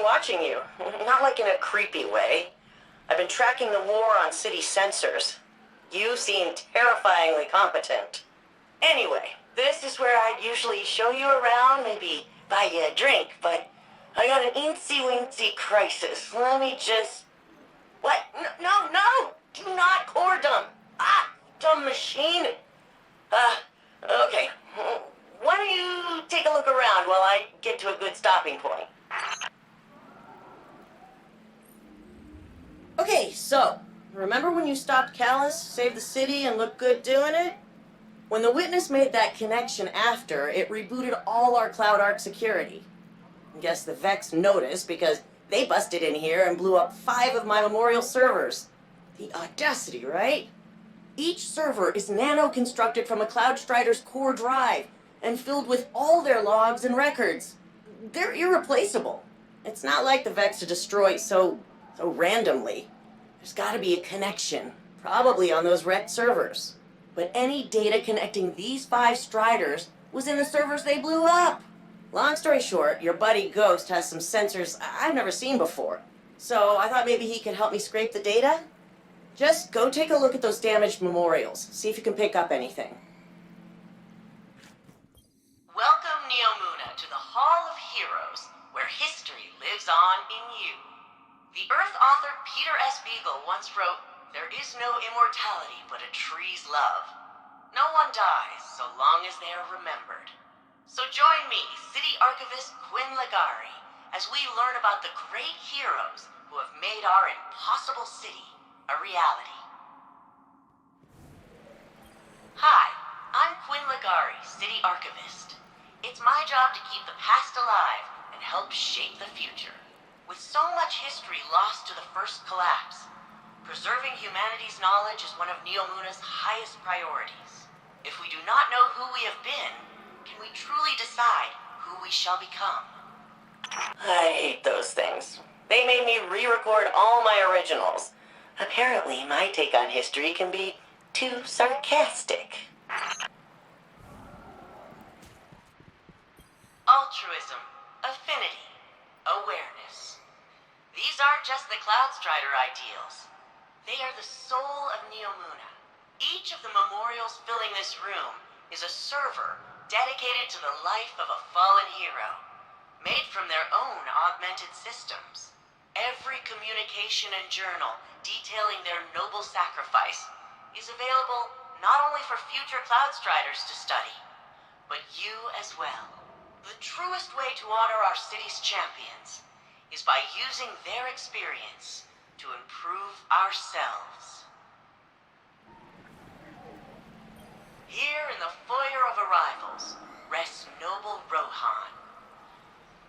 watching you. Not like in a creepy way. I've been tracking the war on city sensors. You seem terrifyingly competent. Anyway, this is where I'd usually show you around, maybe buy you a drink, but I got an eensy-weensy crisis. Let me just... What? No! Do not core dump! Ah, dumb machine! Okay. Why don't you take a look around while I get to a good stopping point? Okay, so, remember when you stopped Callus, saved the city, and looked good doing it? When the Witness made that connection after, it rebooted all our Cloud Arc security. I guess the Vex noticed because they busted in here and blew up 5 of my Memorial servers. The audacity, right? Each server is nano-constructed from a Cloud Strider's core drive and filled with all their logs and records. They're irreplaceable. It's not like the Vex to destroy so randomly. There's gotta be a connection, probably on those wrecked servers. But any data connecting these 5 Striders was in the servers they blew up. Long story short, your buddy Ghost has some sensors I've never seen before. So I thought maybe he could help me scrape the data? Just go take a look at those damaged memorials. See if you can pick up anything. Welcome, Neomuna, to the Hall of Heroes, where history lives on in you. The Earth author Peter S. Beagle once wrote, "There is no immortality but a tree's love. No one dies so long as they are remembered." So join me, City Archivist Quinn, as we learn about the great heroes who have made our impossible city a reality. Hi, I'm Quinn, City Archivist. It's my job to keep the past alive and help shape the future. With so much history lost to the first collapse, preserving humanity's knowledge is one of Neomuna's highest priorities. If we do not know who we have been, can we truly decide who we shall become? I hate those things. They made me re-record all my originals. Apparently, my take on history can be too sarcastic. Altruism, affinity, awareness. These aren't just the Cloud Strider ideals. They are the soul of Neomuna. Each of the memorials filling this room is a server dedicated to the life of a fallen hero, made from their own augmented systems. Every communication and journal detailing their noble sacrifice is available not only for future Cloud Striders to study, but you as well. The truest way to honor our city's champions is by using their experience to improve ourselves. Here in the foyer of arrivals rests noble Rohan.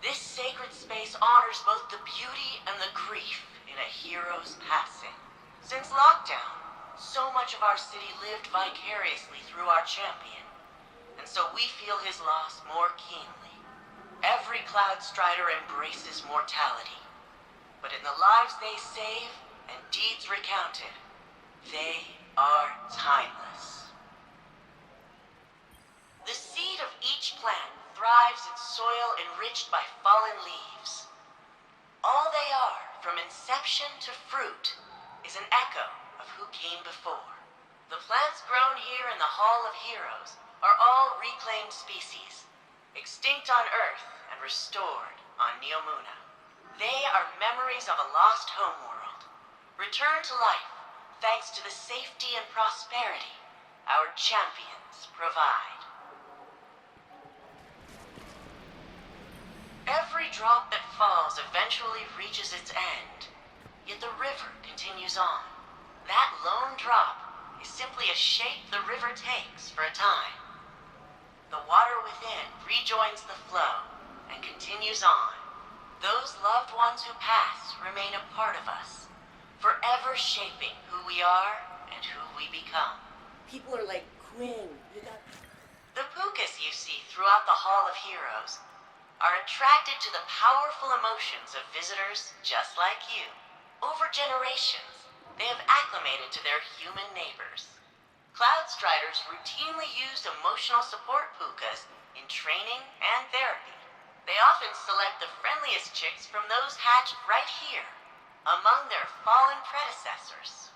This sacred space honors both the beauty and the grief in a hero's passing. Since lockdown, so much of our city lived vicariously through our champion, and so we feel his loss more keenly. Every Cloud Strider embraces mortality, but in the lives they save and deeds recounted, they are timeless. The seed of each plant thrives in soil enriched by fallen leaves. All they are, from inception to fruit, is an echo of who came before. The plants grown here in the Hall of Heroes are all reclaimed species, extinct on Earth and restored on Neomuna. They are memories of a lost homeworld, returned to life thanks to the safety and prosperity our champions provide. Every drop that falls eventually reaches its end, yet the river continues on. That lone drop is simply a shape the river takes for a time. The water within rejoins the flow and continues on. Those loved ones who pass remain a part of us, forever shaping who we are and who we become. People are like, Quinn, you got... The Pukas you see throughout the Hall of Heroes are attracted to the powerful emotions of visitors just like you. Over generations, they have acclimated to their human neighbors. Cloud Striders routinely use emotional support pukas in training and therapy. They often select the friendliest chicks from those hatched right here, among their fallen predecessors.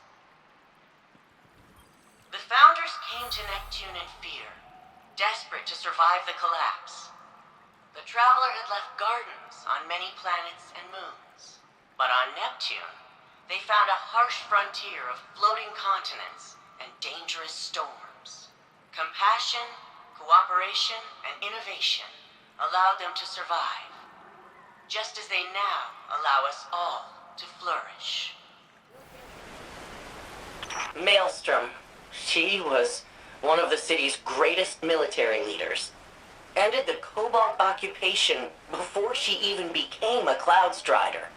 The founders came to Neptune in fear, desperate to survive the collapse. The Traveler had left gardens on many planets and moons. But on Neptune, they found a harsh frontier of floating continents and dangerous storms. Compassion, cooperation, and innovation allowed them to survive, just as they now allow us all to flourish. Maelstrom. She was one of the city's greatest military leaders. Ended the Cobalt occupation before she even became a Cloud Strider.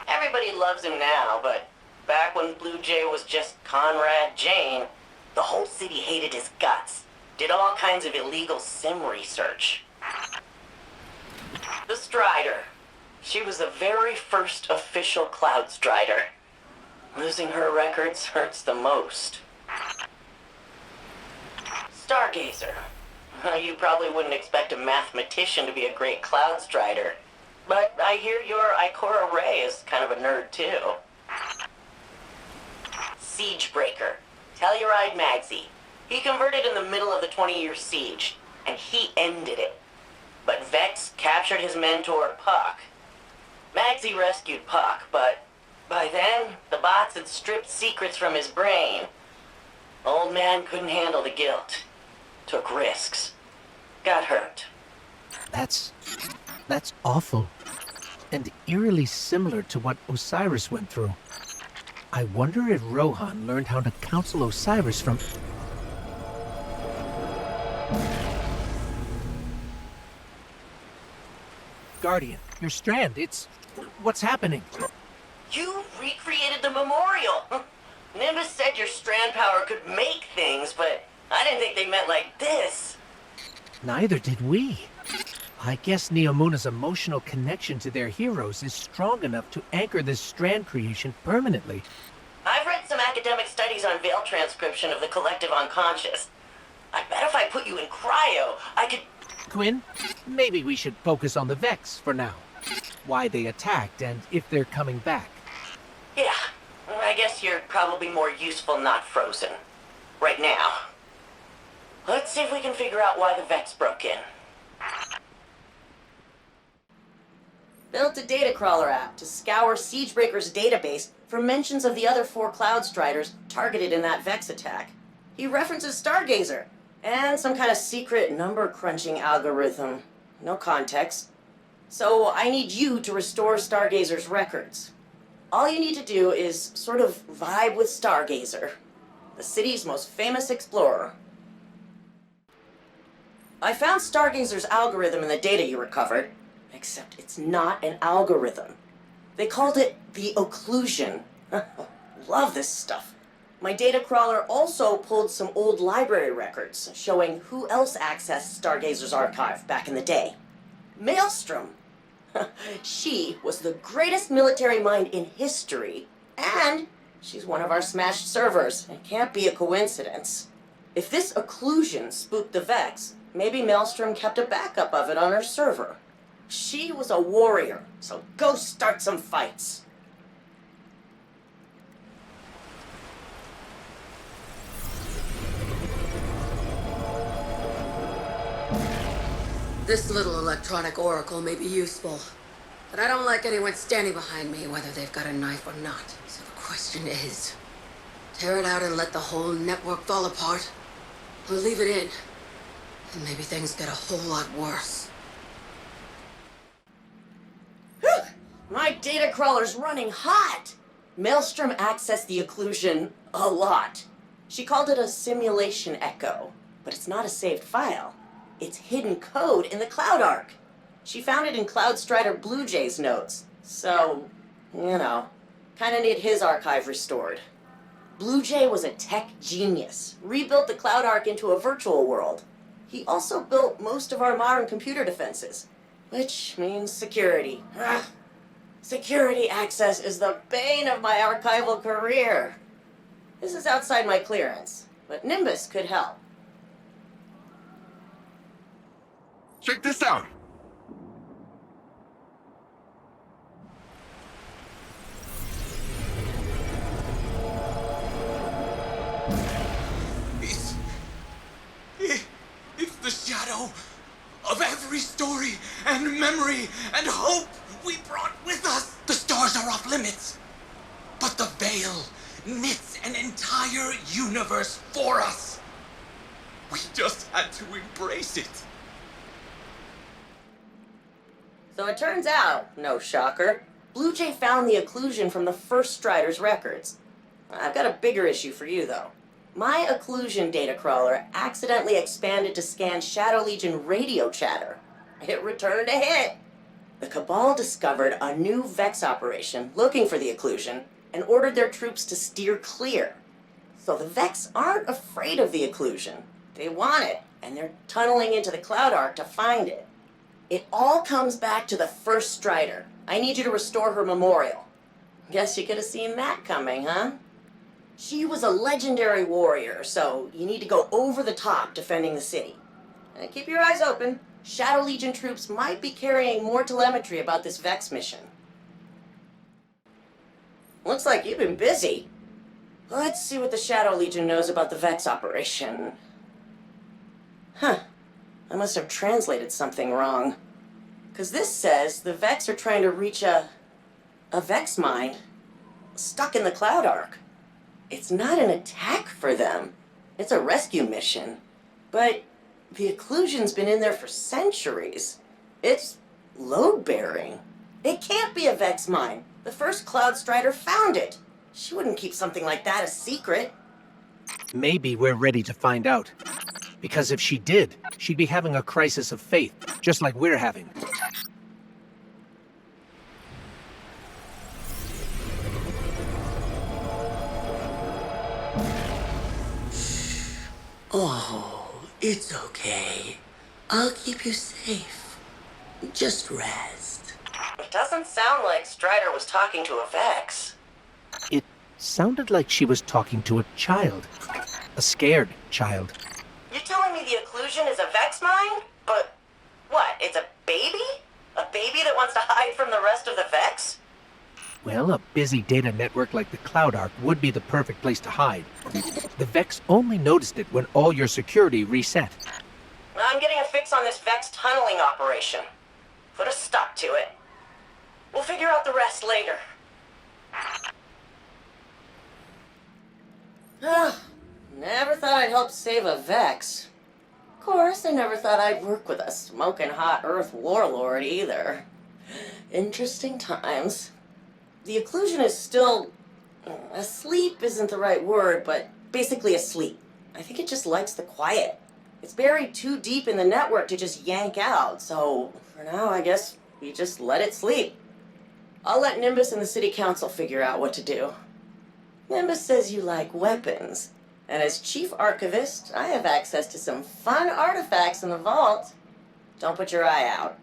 Everybody loves him now, but back when Bluejay was just Conrad Jane, the whole city hated his guts. Did all kinds of illegal sim research. The Strider. She was the very first official Cloud Strider. Losing her records hurts the most. Stargazer. You probably wouldn't expect a mathematician to be a great Cloud Strider, but I hear your Ikora Ray is kind of a nerd too. Siegebreaker. Telluride Magsy. He converted in the middle of the 20-year siege, and he ended it. But Vex captured his mentor, Puck. Magsy rescued Puck, but by then, the bots had stripped secrets from his brain. Old man couldn't handle the guilt. Took risks. Got hurt. That's awful. And eerily similar to what Osiris went through. I wonder if Rohan learned how to counsel Osiris from... Guardian, your strand, what's happening? You recreated the memorial! Nimbus said your strand power could make things, but I didn't think they meant like this. Neither did we. I guess Neomuna's emotional connection to their heroes is strong enough to anchor this strand creation permanently. I've read some academic studies on veil transcription of the collective unconscious. I bet if I put you in cryo, I could... Quinn, maybe we should focus on the Vex for now. Why they attacked and if they're coming back. Yeah, I guess you're probably more useful not frozen. Right now. Let's see if we can figure out why the Vex broke in. Built a data crawler app to scour Siegebreaker's database for mentions of the other 4 Cloud Striders targeted in that Vex attack. He references Stargazer and some kind of secret number-crunching algorithm. No context. So I need you to restore Stargazer's records. All you need to do is sort of vibe with Stargazer, the city's most famous explorer. I found Stargazer's algorithm in the data you recovered, except it's not an algorithm. They called it the occlusion. Love this stuff. My data crawler also pulled some old library records showing who else accessed Stargazer's archive back in the day. Maelstrom. She was the greatest military mind in history, and she's one of our smashed servers. It can't be a coincidence. If this occlusion spooked the Vex, maybe Maelstrom kept a backup of it on her server. She was a warrior, so go start some fights. This little electronic oracle may be useful, but I don't like anyone standing behind me, whether they've got a knife or not. So the question is, tear it out and let the whole network fall apart, or leave it in, and maybe things get a whole lot worse. My data crawler's running hot! Maelstrom accessed the occlusion a lot. She called it a simulation echo, but it's not a saved file. It's hidden code in the Cloud Arc. She found it in Cloud Strider Bluejay's notes, so, kinda need his archive restored. Bluejay was a tech genius, rebuilt the Cloud Arc into a virtual world. He also built most of our modern computer defenses, which means security. Security access is the bane of my archival career. This is outside my clearance, but Nimbus could help. Check this out. It's the shadow of every story and memory and hope we brought with us. The stars are off limits, but the veil knits an entire universe for us. We just had to embrace it. So it turns out, no shocker, Bluejay found the occlusion from the first Strider's records. I've got a bigger issue for you, though. My occlusion data crawler accidentally expanded to scan Shadow Legion radio chatter. It returned a hit. The Cabal discovered a new Vex operation looking for the occlusion and ordered their troops to steer clear. So the Vex aren't afraid of the occlusion. They want it, and they're tunneling into the Cloud Arc to find it. It all comes back to the first Strider. I need you to restore her memorial. Guess you could have seen that coming, huh? She was a legendary warrior, so you need to go over the top defending the city. And keep your eyes open. Shadow Legion troops might be carrying more telemetry about this Vex mission. Looks like you've been busy. Let's see what the Shadow Legion knows about the Vex operation. Huh. I must have translated something wrong. 'Cause this says the Vex are trying to reach a Vex mine stuck in the Cloud Arc. It's not an attack for them. It's a rescue mission. But the occlusion's been in there for centuries. It's load-bearing. It can't be a Vex mine. The first Cloud Strider found it. She wouldn't keep something like that a secret. Maybe we're ready to find out. Because if she did, she'd be having a crisis of faith, just like we're having. Oh, it's okay. I'll keep you safe. Just rest. It doesn't sound like Strider was talking to a Vex. It sounded like she was talking to a child. A scared child. You telling me the occlusion is a Vex mine? But what, it's a baby? A baby that wants to hide from the rest of the Vex? Well, a busy data network like the Cloud Arc would be the perfect place to hide. The Vex only noticed it when all your security reset. I'm getting a fix on this Vex tunneling operation. Put a stop to it. We'll figure out the rest later. Never thought I'd help save a Vex. Of course, I never thought I'd work with a smoking hot Earth warlord either. Interesting times. The occlusion is still... asleep isn't the right word, but basically asleep. I think it just likes the quiet. It's buried too deep in the network to just yank out, so for now, I guess we just let it sleep. I'll let Nimbus and the city council figure out what to do. Nimbus says you like weapons, and as chief archivist, I have access to some fun artifacts in the vault. Don't put your eye out.